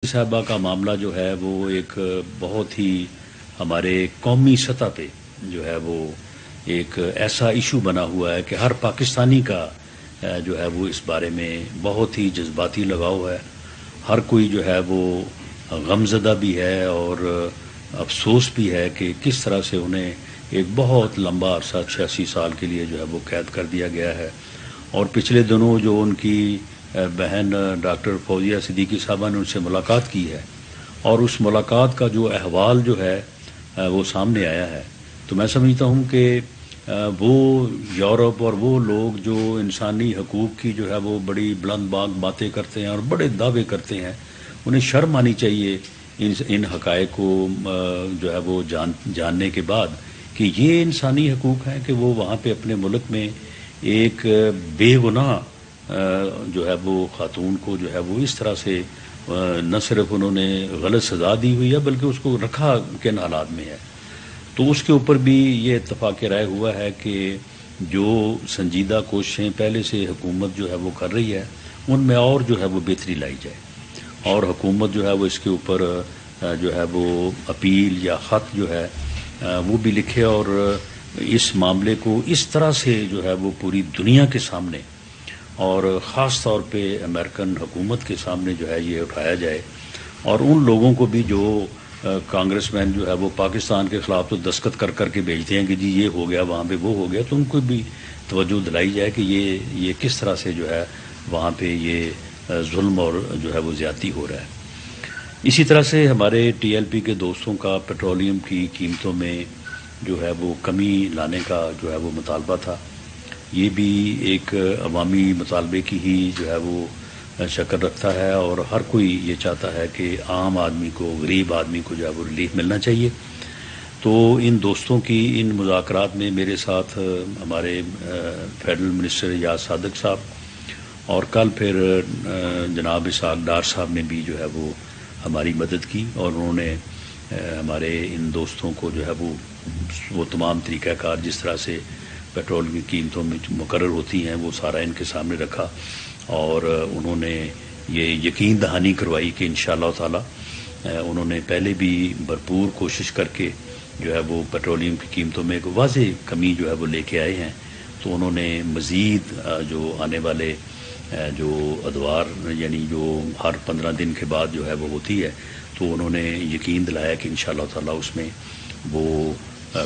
صاحبہ کا معاملہ جو ہے وہ ایک بہت ہی ہمارے قومی سطح پہ جو ہے وہ ایک ایسا ایشو بنا ہوا ہے کہ ہر پاکستانی کا جو ہے وہ اس بارے میں بہت ہی جذباتی لگاؤ ہے. ہر کوئی جو ہے وہ غمزدہ بھی ہے اور افسوس بھی ہے کہ کس طرح سے انہیں ایک بہت لمبا عرصہ 86 سال کے لیے جو ہے وہ قید کر دیا گیا ہے. اور پچھلے دنوں جو ان کی بہن ڈاکٹر فوزیہ صدیقی صاحبہ نے ان سے ملاقات کی ہے اور اس ملاقات کا جو احوال جو ہے وہ سامنے آیا ہے، تو میں سمجھتا ہوں کہ وہ یورپ اور وہ لوگ جو انسانی حقوق کی جو ہے وہ بڑی بلند باغ باتیں کرتے ہیں اور بڑے دعوے کرتے ہیں، انہیں شرم آنی چاہیے ان حقائق کو جو ہے وہ جاننے کے بعد کہ یہ انسانی حقوق ہیں کہ وہ وہاں پہ اپنے ملک میں ایک بے گناہ جو ہے وہ خاتون کو جو ہے وہ اس طرح سے نہ صرف انہوں نے غلط سزا دی ہوئی ہے بلکہ اس کو رکھا کن حالات میں ہے. تو اس کے اوپر بھی یہ اتفاق رائے ہوا ہے کہ جو سنجیدہ کوششیں پہلے سے حکومت جو ہے وہ کر رہی ہے ان میں اور جو ہے وہ بہتری لائی جائے اور حکومت جو ہے وہ اس کے اوپر جو ہے وہ اپیل یا خط جو ہے وہ بھی لکھے اور اس معاملے کو اس طرح سے جو ہے وہ پوری دنیا کے سامنے اور خاص طور پہ امریکن حکومت کے سامنے جو ہے یہ اٹھایا جائے اور ان لوگوں کو بھی جو کانگریس مین جو ہے وہ پاکستان کے خلاف تو دستخط کر کر کے بھیجتے ہیں کہ جی یہ ہو گیا وہاں پہ وہ ہو گیا، تو ان کو بھی توجہ دلائی جائے کہ یہ کس طرح سے جو ہے وہاں پہ یہ ظلم اور جو ہے وہ زیادتی ہو رہا ہے. اسی طرح سے ہمارے ٹی ایل پی کے دوستوں کا پیٹرولیم کی قیمتوں میں جو ہے وہ کمی لانے کا جو ہے وہ مطالبہ تھا. یہ بھی ایک عوامی مطالبے کی ہی جو ہے وہ شکل رکھتا ہے اور ہر کوئی یہ چاہتا ہے کہ عام آدمی کو، غریب آدمی کو جو ہے وہ ریلیف ملنا چاہیے. تو ان دوستوں کی ان مذاکرات میں میرے ساتھ ہمارے فیڈرل منسٹر یاز صادق صاحب اور کل پھر جناب اسحاق ڈار صاحب نے بھی جو ہے وہ ہماری مدد کی اور انہوں نے ہمارے ان دوستوں کو جو ہے وہ تمام طریقہ کار جس طرح سے پیٹرول کی قیمتوں میں مقرر ہوتی ہیں وہ سارا ان کے سامنے رکھا اور انہوں نے یہ یقین دہانی کروائی کہ انشاءاللہ تعالی انہوں نے پہلے بھی بھرپور کوشش کر کے جو ہے وہ پیٹرولیم کی قیمتوں میں ایک واضح کمی جو ہے وہ لے کے آئے ہیں. تو انہوں نے مزید جو آنے والے جو ادوار یعنی جو ہر 15 دن کے بعد جو ہے وہ ہوتی ہے تو انہوں نے یقین دلایا کہ انشاءاللہ تعالی اس میں وہ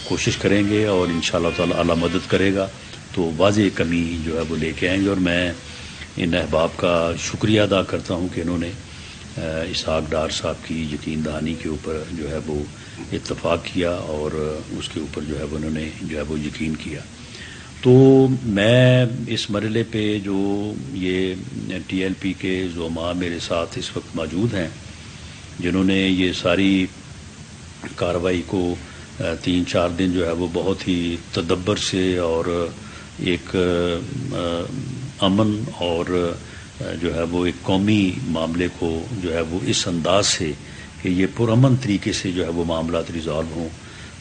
کوشش کریں گے اور انشاءاللہ تعالی اللہ مدد کرے گا تو واضح کمی جو ہے وہ لے کے آئیں گے. اور میں ان احباب کا شکریہ ادا کرتا ہوں کہ انہوں نے اسحاق ڈار صاحب کی یقین دہانی کے اوپر جو ہے وہ اتفاق کیا اور اس کے اوپر جو ہے وہ انہوں نے جو ہے وہ یقین کیا. تو میں اس مرحلے پہ جو یہ ٹی ایل پی کے زعماء میرے ساتھ اس وقت موجود ہیں جنہوں نے یہ ساری کارروائی کو 3-4 دن جو ہے وہ بہت ہی تدبر سے اور ایک امن اور جو ہے وہ ایک قومی معاملے کو جو ہے وہ اس انداز سے کہ یہ پرامن طریقے سے جو ہے وہ معاملات ریزالو ہوں،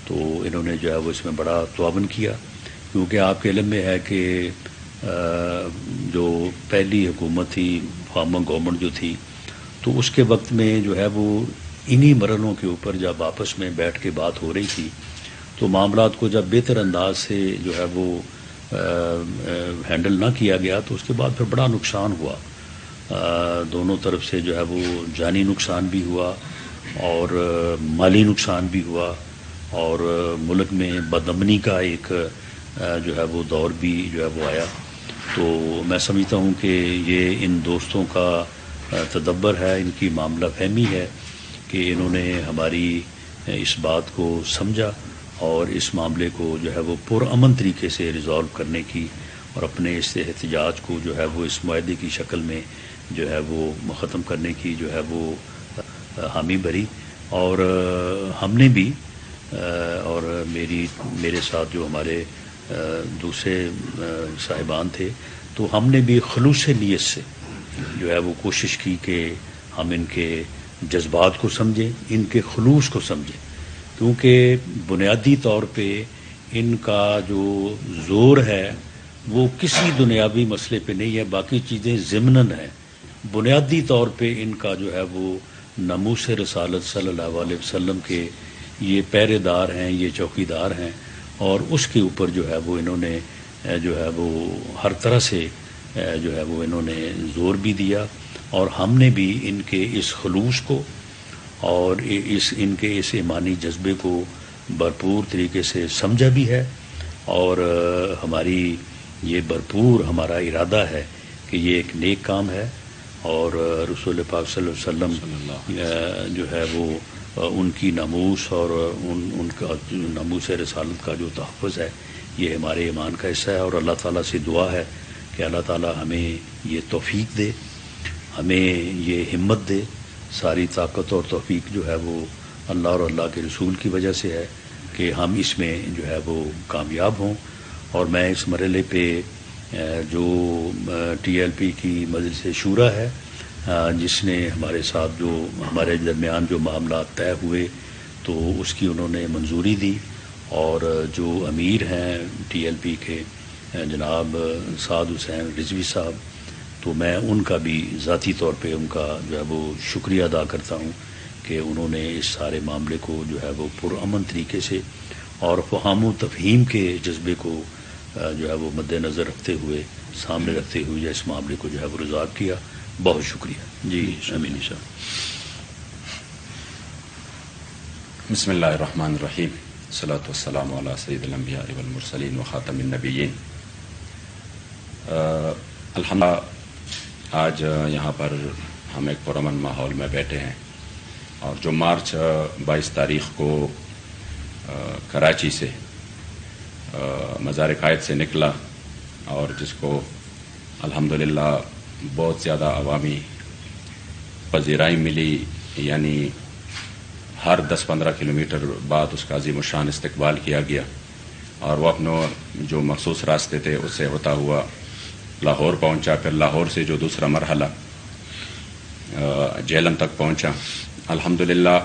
تو انہوں نے جو ہے وہ اس میں بڑا تعاون کیا. کیونکہ آپ کے علم میں ہے کہ جو پہلی حکومت تھی فارمر گورنمنٹ جو تھی تو اس کے وقت میں جو ہے وہ انہی مرحلوں کے اوپر جب آپس میں بیٹھ کے بات ہو رہی تھی تو معاملات کو جب بہتر انداز سے جو ہے وہ ہینڈل نہ کیا گیا تو اس کے بعد پھر بڑا نقصان ہوا. دونوں طرف سے جو ہے وہ جانی نقصان بھی ہوا اور مالی نقصان بھی ہوا اور ملک میں بدامنی کا ایک جو ہے وہ دور بھی جو ہے وہ آیا. تو میں سمجھتا ہوں کہ یہ ان دوستوں کا تدبر ہے، ان کی معاملہ فہمی ہے کہ انہوں نے ہماری اس بات کو سمجھا اور اس معاملے کو جو ہے وہ پرامن طریقے سے ریزالو کرنے کی اور اپنے اس احتجاج کو جو ہے وہ اس معاہدے کی شکل میں جو ہے وہ ختم کرنے کی جو ہے وہ حامی بھری. اور ہم نے بھی اور میرے ساتھ جو ہمارے دوسرے صاحبان تھے تو ہم نے بھی خلوص نیت سے جو ہے وہ کوشش کی کہ ہم ان کے جذبات کو سمجھیں، ان کے خلوص کو سمجھیں، کیونکہ بنیادی طور پہ ان کا جو زور ہے وہ کسی دنیاوی مسئلے پہ نہیں ہے، باقی چیزیں ضمناً ہیں. بنیادی طور پہ ان کا جو ہے وہ ناموس رسالت صلی اللہ علیہ وسلم کے یہ پہرے دار ہیں، یہ چوکیدار ہیں، اور اس کے اوپر جو ہے وہ انہوں نے جو ہے وہ ہر طرح سے جو ہے وہ انہوں نے زور بھی دیا، اور ہم نے بھی ان کے اس خلوص کو اور ان کے اس ایمانی جذبے کو بھرپور طریقے سے سمجھا بھی ہے، اور ہماری یہ بھرپور ہمارا ارادہ ہے کہ یہ ایک نیک کام ہے، اور رسول پاک صلی اللہ علیہ وسلم جو ہے وہ ان کی ناموس اور ان کا ناموس رسالت کا جو تحفظ ہے یہ ہمارے ایمان کا حصہ ہے، اور اللہ تعالیٰ سے دعا ہے کہ اللہ تعالیٰ ہمیں یہ توفیق دے، ہمیں یہ ہمت دے۔ ساری طاقت اور توفیق جو ہے وہ اللہ اور اللہ کے رسول کی وجہ سے ہے کہ ہم اس میں جو ہے وہ کامیاب ہوں۔ اور میں اس مرحلے پہ جو ٹی ایل پی کی مجلس شورا ہے جس نے ہمارے ساتھ جو ہمارے درمیان جو معاملات طے ہوئے تو اس کی انہوں نے منظوری دی، اور جو امیر ہیں ٹی ایل پی کے جناب سعد حسین رضوی صاحب، تو میں ان کا بھی ذاتی طور پہ ان کا جو ہے وہ شکریہ ادا کرتا ہوں کہ انہوں نے اس سارے معاملے کو جو ہے وہ پرامن طریقے سے اور فہم و تفہیم کے جذبے کو جو ہے وہ مد نظر رکھتے ہوئے، سامنے رکھتے ہوئے اس معاملے کو جو ہے وہ ریزالو کیا۔ بہت شکریہ جی امین صاحب۔ بسم اللہ الرحمن الرحیم، الصلاۃ والسلام علی سید الانبیاء والمرسلین وخاتم النبیین۔ الحمدللہ آج یہاں پر ہم ایک پرامن ماحول میں بیٹھے ہیں، اور جو مارچ 22 تاریخ کو کراچی سے مزار قائد سے نکلا، اور جس کو الحمدللہ بہت زیادہ عوامی پذیرائی ملی، یعنی ہر 10-15 کلومیٹر بعد اس کا عظیم الشان استقبال کیا گیا، اور وہ اپنے جو مخصوص راستے تھے اس سے ہوتا ہوا لاہور پہنچا، پھر لاہور سے جو دوسرا مرحلہ جہلم تک پہنچا۔ الحمدللہ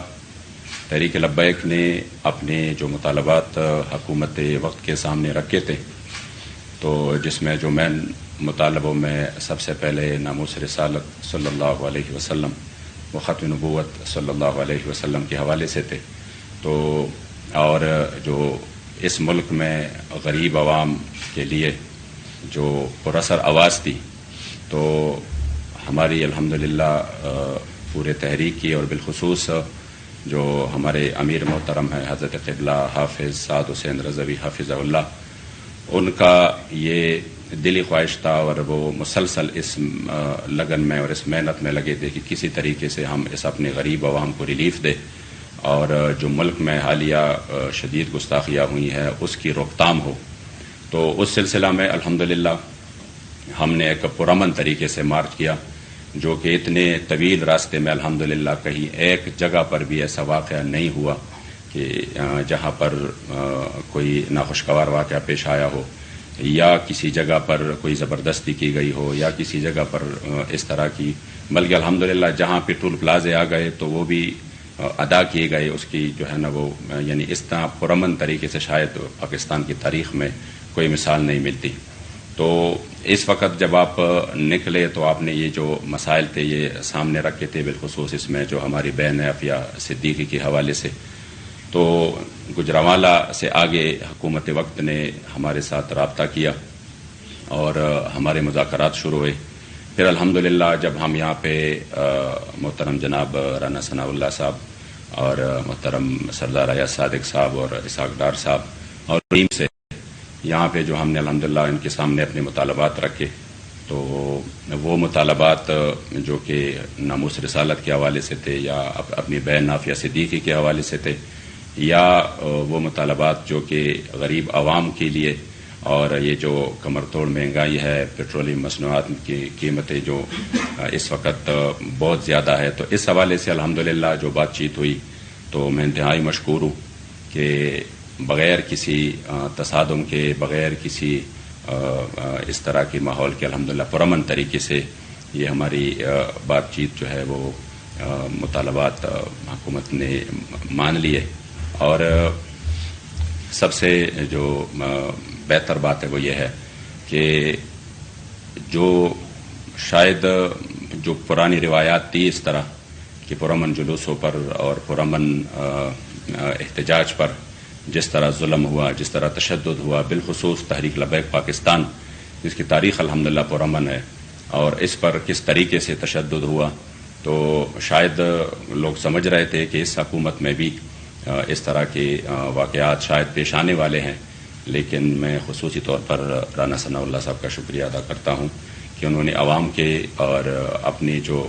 تحریک لبیک نے اپنے جو مطالبات حکومت وقت کے سامنے رکھے تھے، تو جس میں جو مین مطالبوں میں سب سے پہلے ناموس رسالت صلی اللہ علیہ وسلم و ختم نبوت صلی اللہ علیہ وسلم کے حوالے سے تھے، تو اور جو اس ملک میں غریب عوام کے لیے جو پراثر آواز تھی، تو ہماری الحمدللہ پورے تحریک کی، اور بالخصوص جو ہمارے امیر محترم ہیں حضرت قبلہ حافظ سعد حسین رضوی حافظہ اللہ، ان کا یہ دلی خواہش تھا، اور وہ مسلسل اس لگن میں اور اس محنت میں لگے تھے کہ کسی طریقے سے ہم اس اپنے غریب عوام کو ریلیف دیں، اور جو ملک میں حالیہ شدید گستاخیاں ہوئی ہیں اس کی روک تھام ہو۔ تو اس سلسلہ میں الحمدللہ ہم نے ایک پرامن طریقے سے مارچ کیا، جو کہ اتنے طویل راستے میں الحمدللہ کہیں ایک جگہ پر بھی ایسا واقعہ نہیں ہوا کہ جہاں پر کوئی ناخوشگوار واقعہ پیش آیا ہو، یا کسی جگہ پر کوئی زبردستی کی گئی ہو، یا کسی جگہ پر اس طرح کی، بلکہ الحمدللہ جہاں پہ ٹول پلازے آ گئے تو وہ بھی ادا کیے گئے، اس کی جو ہے نا وہ یعنی اس طرح پرامن طریقے سے شاید پاکستان کی تاریخ میں کوئی مثال نہیں ملتی۔ تو اس وقت جب آپ نکلے تو آپ نے یہ جو مسائل تھے یہ سامنے رکھے تھے، بالخصوص اس میں جو ہماری بہن عافیہ صدیقی کے حوالے سے۔ تو گجرانوالہ سے آگے حکومت وقت نے ہمارے ساتھ رابطہ کیا اور ہمارے مذاکرات شروع ہوئے۔ پھر الحمدللہ جب ہم یہاں پہ محترم جناب رانا ثناء اللہ صاحب اور محترم سردار ایاز صادق صاحب اور اسحاق ڈار صاحب اور ٹیم سے یہاں پہ جو ہم نے الحمدللہ ان کے سامنے اپنے مطالبات رکھے، تو وہ مطالبات جو کہ ناموس رسالت کے حوالے سے تھے، یا اپنی بہن عافیہ صدیقی کے حوالے سے تھے، یا وہ مطالبات جو کہ غریب عوام کے لیے، اور یہ جو کمر توڑ مہنگائی ہے، پیٹرولیم مصنوعات کی قیمتیں جو اس وقت بہت زیادہ ہے، تو اس حوالے سے الحمدللہ جو بات چیت ہوئی تو میں انتہائی مشکور ہوں کہ بغیر کسی تصادم کے، بغیر کسی اس طرح کے ماحول کے الحمدللہ پرامن طریقے سے یہ ہماری بات چیت جو ہے وہ مطالبات حکومت نے مان لیے۔ اور سب سے جو بہتر بات ہے وہ یہ ہے کہ جو شاید جو پرانی روایات تھی اس طرح کہ پرامن جلوسوں پر اور پرامن احتجاج پر جس طرح ظلم ہوا، جس طرح تشدد ہوا، بالخصوص تحریک لبیک پاکستان جس کی تاریخ الحمدللہ پرامن ہے، اور اس پر کس طریقے سے تشدد ہوا، تو شاید لوگ سمجھ رہے تھے کہ اس حکومت میں بھی اس طرح کے واقعات شاید پیش آنے والے ہیں، لیکن میں خصوصی طور پر رانا ثناء اللہ صاحب کا شکریہ ادا کرتا ہوں کہ انہوں نے عوام کے اور اپنی جو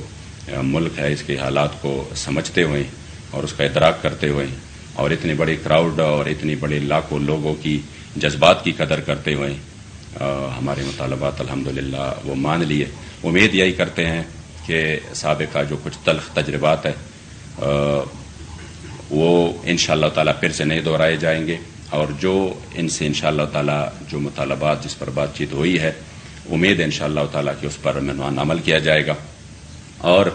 ملک ہے اس کے حالات کو سمجھتے ہوئے اور اس کا ادراک کرتے ہوئے اور اتنے بڑے کراؤڈ اور اتنی بڑے لاکھوں لوگوں کی جذبات کی قدر کرتے ہوئے ہمارے مطالبات الحمدللہ وہ مان لیے. امید یہی کرتے ہیں کہ سابقہ جو کچھ تلخ تجربات ہیں وہ انشاءاللہ تعالیٰ پھر سے نہیں دہرائے جائیں گے، اور جو ان سے انشاءاللہ تعالیٰ جو مطالبات جس پر بات چیت ہوئی ہے، امید ہے انشاءاللہ تعالیٰ کہ اس پر منوان عمل کیا جائے گا، اور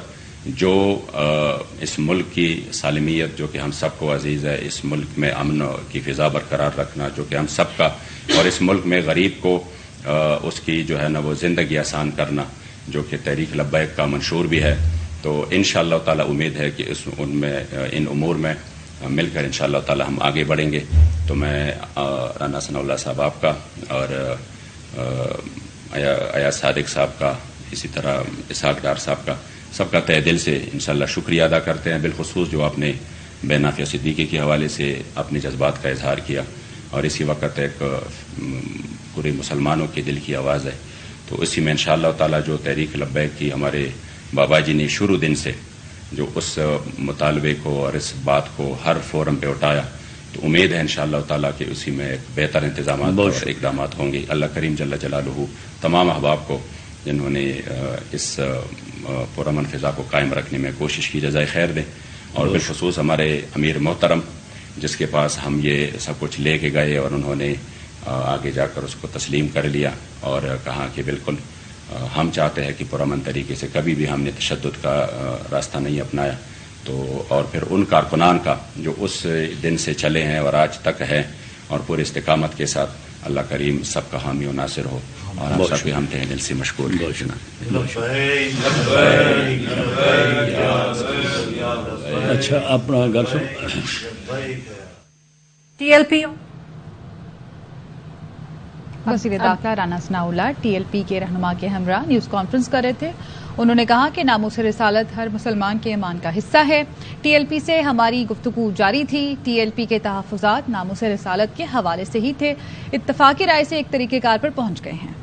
جو اس ملک کی سالمیت جو کہ ہم سب کو عزیز ہے، اس ملک میں امن کی فضا برقرار رکھنا جو کہ ہم سب کا، اور اس ملک میں غریب کو اس کی جو ہے نا وہ زندگی آسان کرنا جو کہ تحریک لبیک کا منشور بھی ہے، تو انشاءاللہ تعالیٰ امید ہے کہ ان امور میں مل کر انشاءاللہ تعالیٰ ہم آگے بڑھیں گے. تو میں رانا ثناء اللہ صاحب آپ کا اور ایاز صادق صاحب کا، اسی طرح اسحاق ڈار صاحب کا، سب کا تہ دل سے انشاءاللہ شکریہ ادا کرتے ہیں، بالخصوص جو آپ نے بے نافیہ صدیقی کے حوالے سے اپنے جذبات کا اظہار کیا، اور اسی وقت ایک پورے مسلمانوں کے دل کی آواز ہے. تو اسی میں انشاءاللہ تعالیٰ جو تحریک لبیک کی ہمارے بابا جی نے شروع دن سے جو اس مطالبے کو اور اس بات کو ہر فورم پہ اٹھایا، تو امید ہے انشاءاللہ تعالیٰ کہ اسی میں ایک بہتر انتظامات اور اقدامات ہوں گے. اللہ کریم جل جلالہ تمام احباب کو جنہوں نے اس پرامن فضا کو قائم رکھنے میں کوشش کی جزائے خیر دیں، اور بالخصوص ہمارے امیر محترم جس کے پاس ہم یہ سب کچھ لے کے گئے اور انہوں نے آگے جا کر اس کو تسلیم کر لیا اور کہا کہ بالکل ہم چاہتے ہیں کہ پرامن طریقے سے کبھی بھی ہم نے تشدد کا راستہ نہیں اپنایا. تو اور پھر ان کارکنان کا جو اس دن سے چلے ہیں اور آج تک ہے اور پورے استقامت کے ساتھ، اللہ کریم سب کا حامی و ناصر ہو، اور ہم سب کے ہم تہ دل سے مشکور ہیں. اچھا اپنا گھر سے ٹی ایل پی وزیر داخلہ رانا ثناء اللہ ٹی ایل پی کے رہنما کے ہمراہ نیوز کانفرنس کر رہے تھے. انہوں نے کہا کہ ناموس رسالت ہر مسلمان کے ایمان کا حصہ ہے. ٹی ایل پی سے ہماری گفتگو جاری تھی. ٹی ایل پی کے تحفظات ناموس رسالت کے حوالے سے ہی تھے. اتفاقی رائے سے ایک طریقہ کار پر پہنچ گئے ہیں.